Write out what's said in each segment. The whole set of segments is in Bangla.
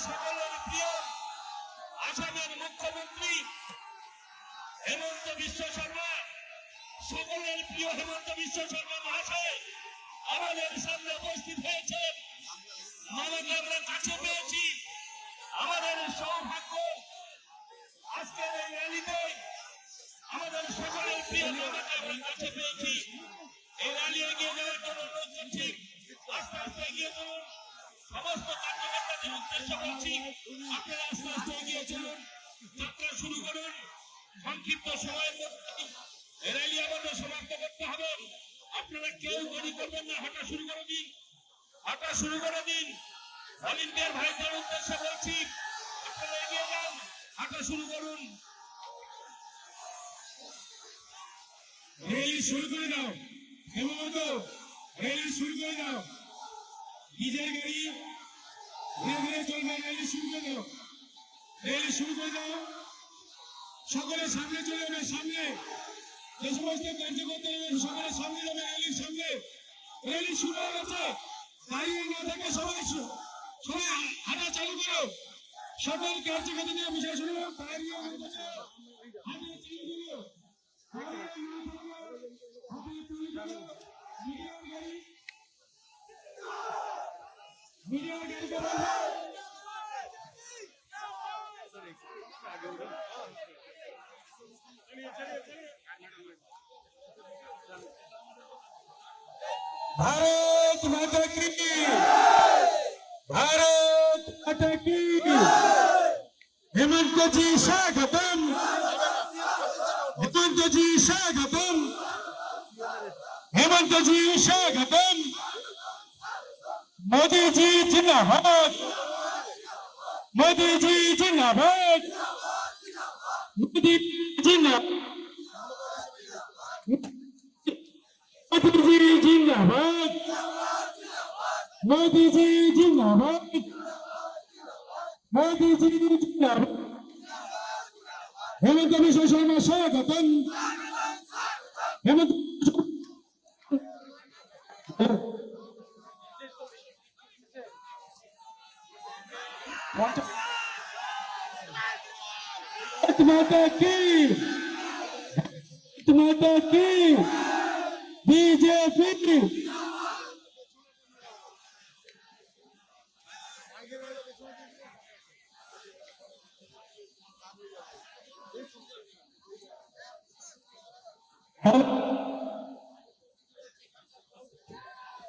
সকলের প্রিয় আসামের মুখ্যমন্ত্রী হেমন্ত বিশ্ব শর্মা, সকলের প্রিয় হেমন্ত বিশ্ব শর্মা মহাশয় আমাদের সামনে উপস্থিত হয়েছে। মানবকে আমরা কাছে পেয়েছি। আমাদের সৌভাগ্য আজকের এই র্যালিতে আমাদের সকলের প্রিয় মানবকে আমরা কাছে পেয়েছি। এই র্যালি এগিয়ে যাওয়ার জন্য অনুরোধ করছি, আস্তে আস্তে এগিয়ে চলুন। সমস্ত কার্যকর্তাদের উদ্দেশ্য করছি, আপনারা আস্তে আস্তে এগিয়ে চলুন, যাত্রা শুরু করুন। সংক্ষিপ্ত সময়ের মধ্যে র্যালি আমাদের সমাপ্ত করতে হবে। আপনারা কেউ দেরি করবেন না, হাঁটা শুরু করে দিন, হাঁটা শুরু করে দিন। ভলেন্টিয়ার ভাইদের উদ্দেশ্যে বলছি, আপনারা এগিয়ে যান, হাঁটা শুরু করুন। র্যালি শুরু করে দাও হেমন্ত, র্যালি শুরু করে দাও। নিজের গাড়ি ধীরে ধীরে চলবে, র্যালি শুরু করে দাও, র্যালি শুরু করে দাও। সকলের সামনে চলে যাবে, সামনে যে সমস্ত কার্যকর্তা রয়েছে সকলের সামনে যাবে, র্যালির সামনে। র্যালি শুরু হয়ে গেছে, দাঁড়িয়ে না থেকে সবাই সবাই হাঁটা চালু করো। সকল কার্যকর্তাদের বিষয় শুরু দাঁড়িয়ে হাঁটা চালু করো, মিডিয়ার গাড়ি भारत माता की, भारत माता की। हेमंत जी स्वागतम, हेमंत जी स्वागतम, हेमंत जी स्वागतम। मोदी जी जिंदाबाद, मोदी जी जिंदाबाद, मोदी जिंदाबाद, मोदी जी जिंदाबाद, मोदी जी जिंदाबाद, मोदी जी जिंदाबाद। हेमंत विश्व शर्मा स्वागतम, हेमंत माता की, माता की, बीजेपी।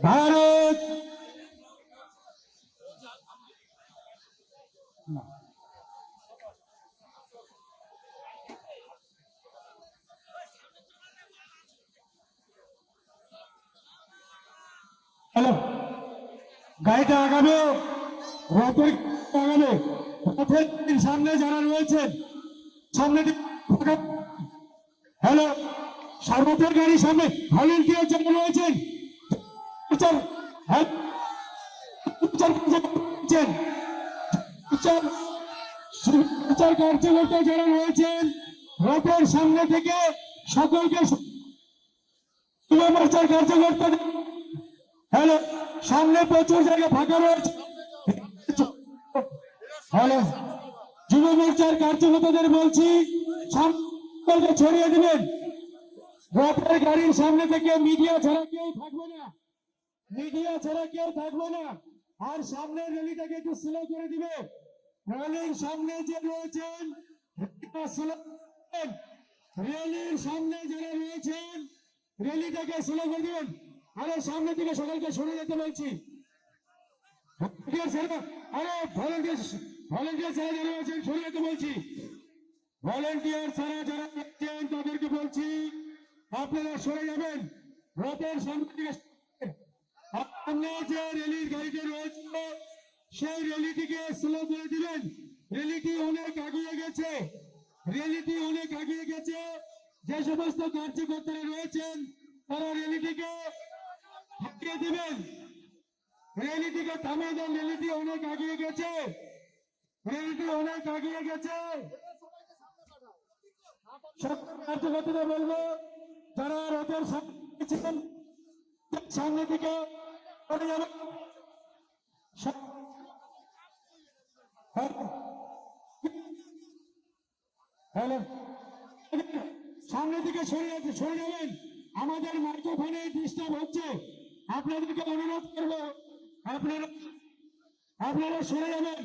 भारत हेलो গাড়িটা আগাবে, রথের আগাবে, রথের সামনে যারা রয়েছেন সামনে। হ্যালো, রথের গাড়ির সামনে ভলেন্টিয়ার যারা রয়েছেন, কার্যকর্তা যারা রয়েছেন রথের সামনে থেকে সকলকে, মোর্চার কার্যকর্তা। হ্যালো, সামনে প্রচুর জায়গা ফাঁকা রয়েছে। হ্যালো, যুব মোর্চার কার্যকর্তাদের বলছি সকলকে ছড়িয়ে দিবেন। রথের গাড়ির সামনে থেকে মিডিয়া ছাড়া কেউ থাকবে না, মিডিয়া ছাড়া কেউ থাকবে না। আর সামনের র্যালিটাকে একটু স্লো করে দিবে। র্যালির সামনে যে রয়েছেন, র্যালির সামনে যারা রয়েছেন র্যালিটাকে স্লো করে দিবেন। আরে সামনে থেকে সকলকে সরে যেতে বলছি। আরে ভলেন্টিয়ার ছাড়া যারা রয়েছেন সরে যেতে বলছি। ভলেন্টিয়ার ছাড়া যারা রয়েছেন তাদেরকে বলছি আপনারা সরে যাবেন। রথের সামনে থেকে যে র্যালির গাড়িতে রয়েছে সেই র্যালিটিকে স্লো করে দিবেন। র্যালিটি অনেক এগিয়ে গেছে, র্যালিটি অনেক এগিয়ে গেছে। যে সমস্ত কার্যকর্তারা রয়েছেন তারা র্যালিটিকে থামিয়ে দিবেন, র্যালিটিকে থামিয়ে দেন। র্যালিটি অনেক এগিয়ে গেছে, র্যালিটি অনেক এগিয়ে গেছে। সকল কার্যকর্তারা বলবো যারা রথের সামনে থেকে চলে যাবে। হ্যালো, সামনের দিকে সরে যাবেন, আমাদের মাইক্রোফোনে ডিস্টার্ব হচ্ছে। আপনাদেরকে অনুরোধ করবো আপনারা আপনারা সরে যাবেন।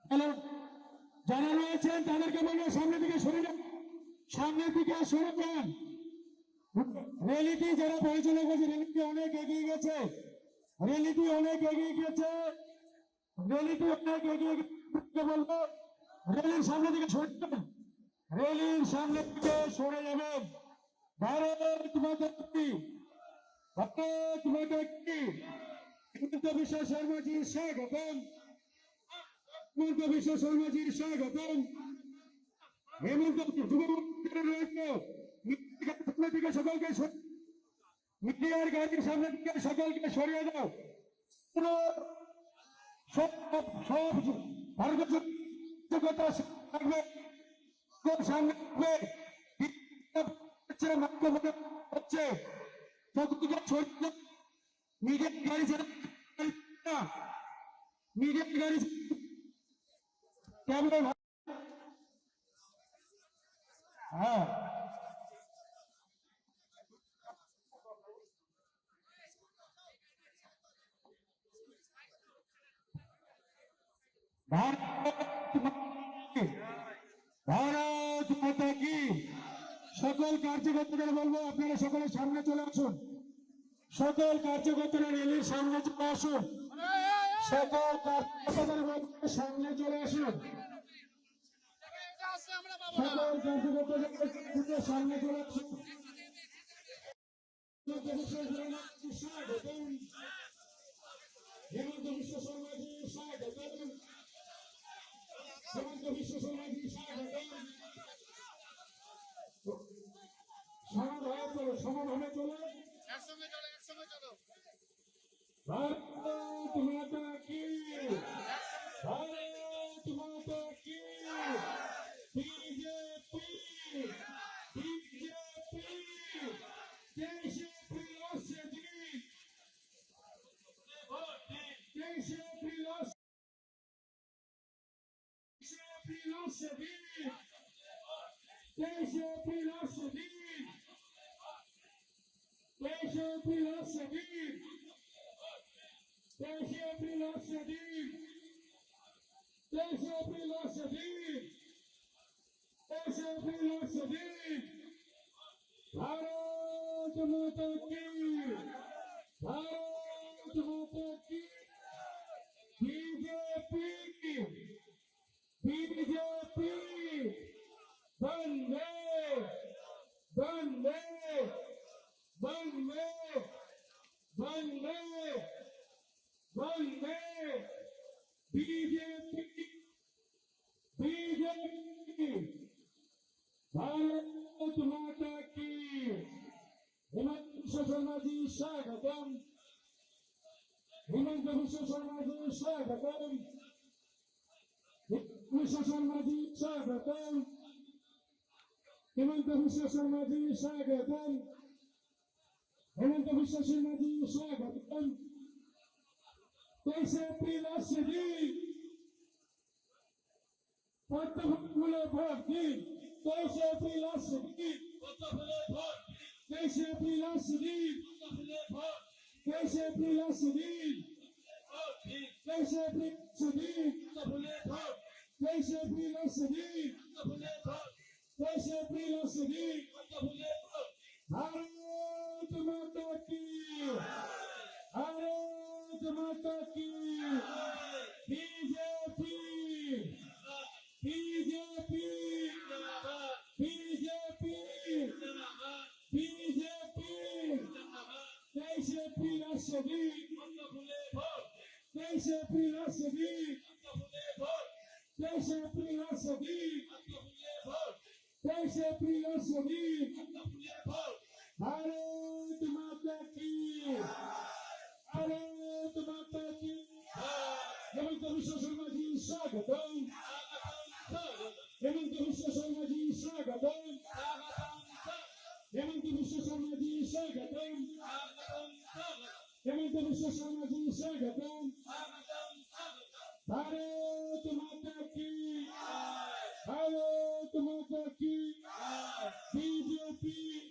হ্যালো, যারা রয়েছেন তাদেরকে বলবো সামনের দিকে সরে যান, সামনের দিকে সরে যান। রেলিটি যারা পরিচালনা করছে রেলিটি অনেক এগিয়ে গেছে, রেলিটি অনেক এগিয়ে গেছে, রেলিটি অনেক এগিয়ে গেছে বলবো রেলির সামনে দিকে সরে যাবেন, রেলির সামনে দিকে সরে যাবেন। ভারত মাতা কি, ভারত মাতা কি। হিমন্ত বিশ্ব শর্মাজি স্বাগতম, হিমন্ত বিশ্ব শর্মাজি স্বাগতম। হেমন্ত যুবমন্ত্রী রয়েছে সামনে দিকে সকলকে মিডিয়ার গাড়ির সামনে দিকে সকলকে সরিয়ে দাও। সব ভারতীয় কথা থাকবে সামনে হচ্ছে সকলকে সরিয়ে দাও। মিডিয়ার গাড়ি ছাড়া মিডিয়ার গাড়ি কেমন? হ্যাঁ, ভারত ভারত মাতা কি। সকল কার্যকর্তাদের বলবো আপনারা সকলের সামনে চলে আসুন, সকল কার্যকর্তারা রেলির সামনে চলে আসুন, সকল কার্যকর্তাদের বলবো সামনে চলে আসুন, সকল কার্যকর্তাদের সামনে চলে আসুন। হেমন্ত বিশ্ব শর্মাজি স্বাগতম, হেমন্ত বিশ্ব শর্মাজি স্বাগতম। সমাধানে চলে ভারত মাতা কি, ভারত মাতা কি। বিজেপি বিজেপি দেশে প্রিয় দিন, দেশে প্রিয় দিন, দেশে প্রিয় দিন, দেশে প্রিয় দিন, দেশে প্রিয় দিন, দেশে প্রিয় দিন, দেশে প্রিয় দিন। ভারত মাতা কি, ভারত মাতা কি। বিজেপি বিজেপি বন্দে বন্দে বন্দে বন্দে বন্দে। বিজেপি বিজেপি भारत माता की। हेमंत विश्व शर्मा जी स्वागतम, हेमंत विश्व शर्मा जी स्वागतम, विश्व शर्मा जी स्वागतम, हेमंत विश्व शर्मा जी स्वागतम, हेमंत विश्व शर्मा जी स्वागतम। 23 एप्रिल আসছে দিন, পদ্মফুলে ভোট দিন। 23 এপ্রিল আসছে দিন, 23 এপ্রিল আসছে দিন, 23 এপ্রিল আসছে দিন, 23 এপ্রিল আসছে দিন, 23 এপ্রিল আসছে দিন, 23 এপ্রিল আসছে দিন। ভারত মাতা কি, ভারত মাতা কি। BJP BJP BJP BJP 23 April আসছে দিন, 23 এপ্রিল আসছে দিন, 23 এপ্রিল আসছে দিন, 23 এপ্রিল আসছে দিন। ভারত মাতা কি, ভারত মাতা কি। হেমন্ত বিশ্ব শর্মা জি স্বাগতম, हेमंत विश्व शर्मा जी स्वागतम, हेमंत विश्व शर्मा जी स्वागतम, हेमंत विश्व शर्मा जी स्वागतम, भारत माता की भारत माता की बीजेपी